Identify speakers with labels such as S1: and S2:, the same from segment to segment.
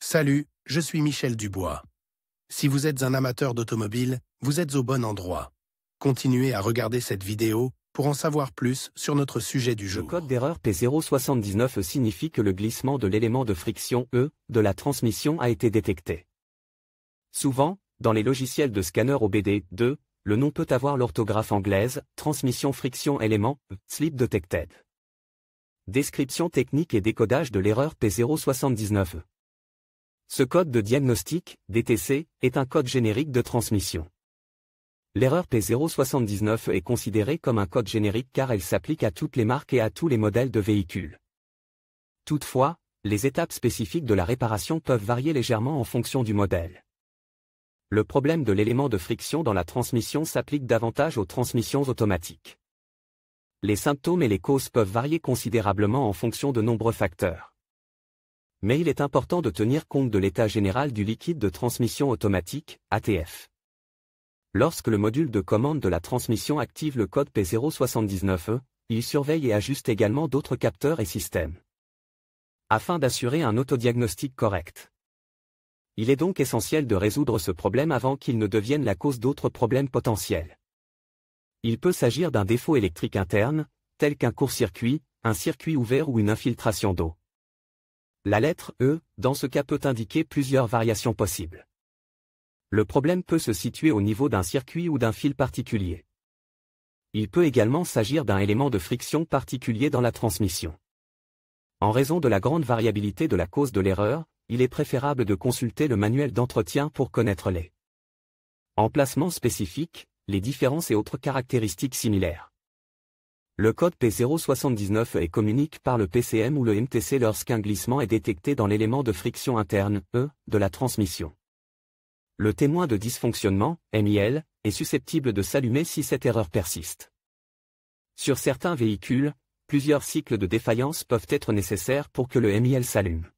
S1: Salut, je suis Michel Dubois. Si vous êtes un amateur d'automobile, vous êtes au bon endroit. Continuez à regarder cette vidéo pour en savoir plus sur notre sujet du jour.
S2: Le code d'erreur P079 signifie que le glissement de l'élément de friction E de la transmission a été détecté. Souvent, dans les logiciels de scanner OBD2, le nom peut avoir l'orthographe anglaise, transmission friction élément, slip detected. Description technique et décodage de l'erreur P079. Ce code de diagnostic, DTC, est un code générique de transmission. L'erreur P079 est considérée comme un code générique car elle s'applique à toutes les marques et à tous les modèles de véhicules. Toutefois, les étapes spécifiques de la réparation peuvent varier légèrement en fonction du modèle. Le problème de l'élément de friction dans la transmission s'applique davantage aux transmissions automatiques. Les symptômes et les causes peuvent varier considérablement en fonction de nombreux facteurs. Mais il est important de tenir compte de l'état général du liquide de transmission automatique, ATF. Lorsque le module de commande de la transmission active le code P079E, il surveille et ajuste également d'autres capteurs et systèmes, afin d'assurer un autodiagnostic correct. Il est donc essentiel de résoudre ce problème avant qu'il ne devienne la cause d'autres problèmes potentiels. Il peut s'agir d'un défaut électrique interne, tel qu'un court-circuit, un circuit ouvert ou une infiltration d'eau. La lettre E, dans ce cas, peut indiquer plusieurs variations possibles. Le problème peut se situer au niveau d'un circuit ou d'un fil particulier. Il peut également s'agir d'un élément de friction particulier dans la transmission. En raison de la grande variabilité de la cause de l'erreur, il est préférable de consulter le manuel d'entretien pour connaître les emplacements spécifiques, les différences et autres caractéristiques similaires. Le code P079 est communiqué par le PCM ou le MTC lorsqu'un glissement est détecté dans l'élément de friction interne, E, de la transmission. Le témoin de dysfonctionnement, MIL, est susceptible de s'allumer si cette erreur persiste. Sur certains véhicules, plusieurs cycles de défaillance peuvent être nécessaires pour que le MIL s'allume.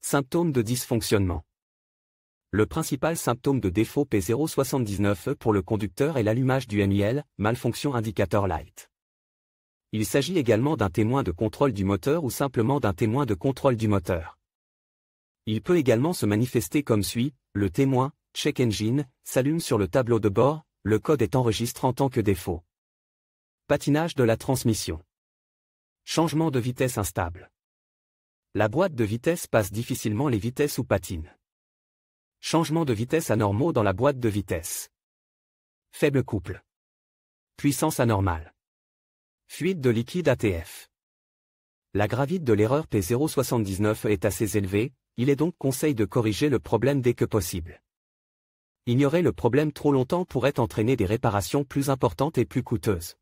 S2: Symptômes de dysfonctionnement. Le principal symptôme de défaut P079 pour le conducteur est l'allumage du MIL, malfonction indicator light. Il s'agit également d'un témoin de contrôle du moteur ou simplement d'un témoin de contrôle du moteur. Il peut également se manifester comme suit: le témoin, check engine, s'allume sur le tableau de bord, le code est enregistré en tant que défaut. Patinage de la transmission. Changement de vitesse instable. La boîte de vitesse passe difficilement les vitesses ou patine. Changement de vitesse anormaux dans la boîte de vitesse. Faible couple. Puissance anormale. Fuite de liquide ATF. La gravité de l'erreur P079 est assez élevée, il est donc conseil de corriger le problème dès que possible. Ignorer le problème trop longtemps pourrait entraîner des réparations plus importantes et plus coûteuses.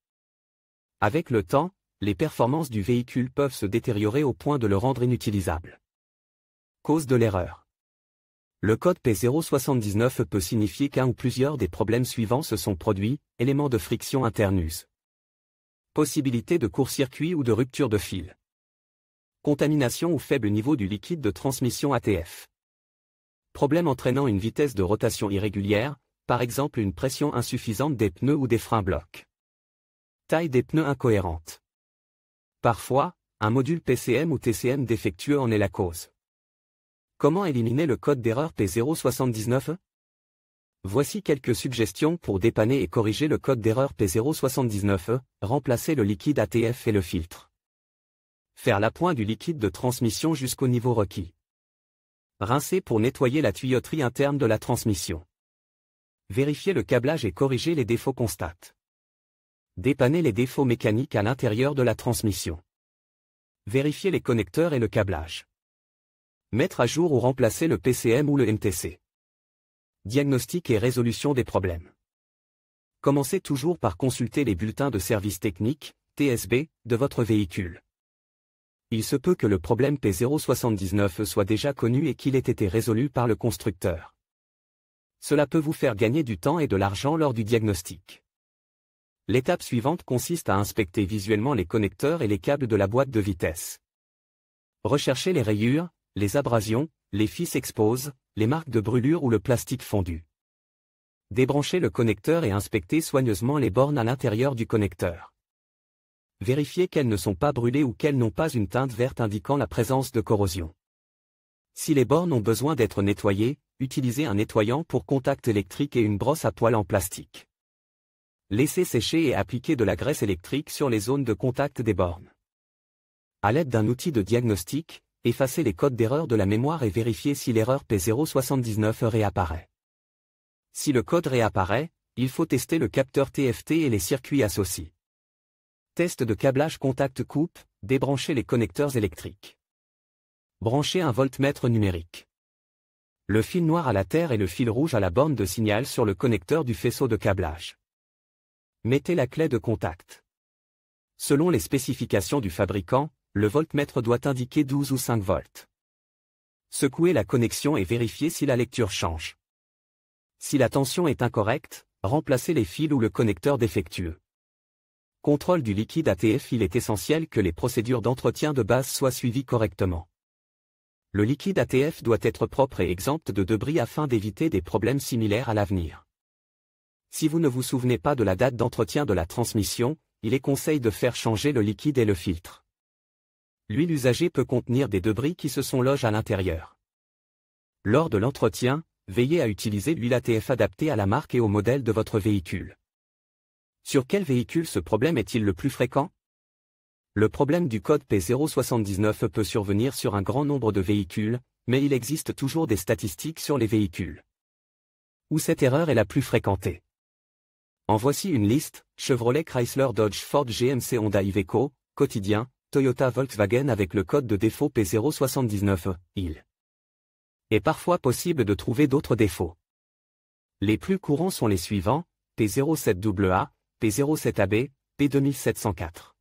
S2: Avec le temps, les performances du véhicule peuvent se détériorer au point de le rendre inutilisable. Cause de l'erreur. Le code P079 peut signifier qu'un ou plusieurs des problèmes suivants se sont produits: élément de friction interne use, possibilité de court-circuit ou de rupture de fil, contamination ou faible niveau du liquide de transmission ATF, problème entraînant une vitesse de rotation irrégulière, par exemple une pression insuffisante des pneus ou des freins blocs, taille des pneus incohérente. Parfois, un module PCM ou TCM défectueux en est la cause. Comment éliminer le code d'erreur P079? Voici quelques suggestions pour dépanner et corriger le code d'erreur P079, remplacer le liquide ATF et le filtre. Faire l'appoint du liquide de transmission jusqu'au niveau requis. Rincer pour nettoyer la tuyauterie interne de la transmission. Vérifier le câblage et corriger les défauts constatés. Dépanner les défauts mécaniques à l'intérieur de la transmission. Vérifier les connecteurs et le câblage. Mettre à jour ou remplacer le PCM ou le MTC. Diagnostic et résolution des problèmes. Commencez toujours par consulter les bulletins de service technique, TSB, de votre véhicule. Il se peut que le problème P079 soit déjà connu et qu'il ait été résolu par le constructeur. Cela peut vous faire gagner du temps et de l'argent lors du diagnostic. L'étape suivante consiste à inspecter visuellement les connecteurs et les câbles de la boîte de vitesse. Recherchez les rayures, les abrasions, les fils exposés, les marques de brûlure ou le plastique fondu. Débranchez le connecteur et inspectez soigneusement les bornes à l'intérieur du connecteur. Vérifiez qu'elles ne sont pas brûlées ou qu'elles n'ont pas une teinte verte indiquant la présence de corrosion. Si les bornes ont besoin d'être nettoyées, utilisez un nettoyant pour contact électrique et une brosse à poils en plastique. Laissez sécher et appliquez de la graisse électrique sur les zones de contact des bornes. À l'aide d'un outil de diagnostic, effacez les codes d'erreur de la mémoire et vérifiez si l'erreur P079 réapparaît. Si le code réapparaît, il faut tester le capteur TFT et les circuits associés. Test de câblage contact coupe, débranchez les connecteurs électriques. Branchez un voltmètre numérique. Le fil noir à la terre et le fil rouge à la borne de signal sur le connecteur du faisceau de câblage. Mettez la clé de contact. Selon les spécifications du fabricant, le voltmètre doit indiquer 12 ou 5 volts. Secouez la connexion et vérifiez si la lecture change. Si la tension est incorrecte, remplacez les fils ou le connecteur défectueux. Contrôle du liquide ATF. Il est essentiel que les procédures d'entretien de base soient suivies correctement. Le liquide ATF doit être propre et exempt de débris afin d'éviter des problèmes similaires à l'avenir. Si vous ne vous souvenez pas de la date d'entretien de la transmission, il est conseil de faire changer le liquide et le filtre. L'huile usagée peut contenir des débris qui se sont logés à l'intérieur. Lors de l'entretien, veillez à utiliser l'huile ATF adaptée à la marque et au modèle de votre véhicule. Sur quel véhicule ce problème est-il le plus fréquent? Le problème du code P079 peut survenir sur un grand nombre de véhicules, mais il existe toujours des statistiques sur les véhicules où cette erreur est la plus fréquentée. En voici une liste: Chevrolet, Chrysler, Dodge, Ford, GMC, Honda, Iveco, quotidien, Toyota, Volkswagen avec le code de défaut P079. Il est parfois possible de trouver d'autres défauts. Les plus courants sont les suivants: P07AA, P07AB, P2704.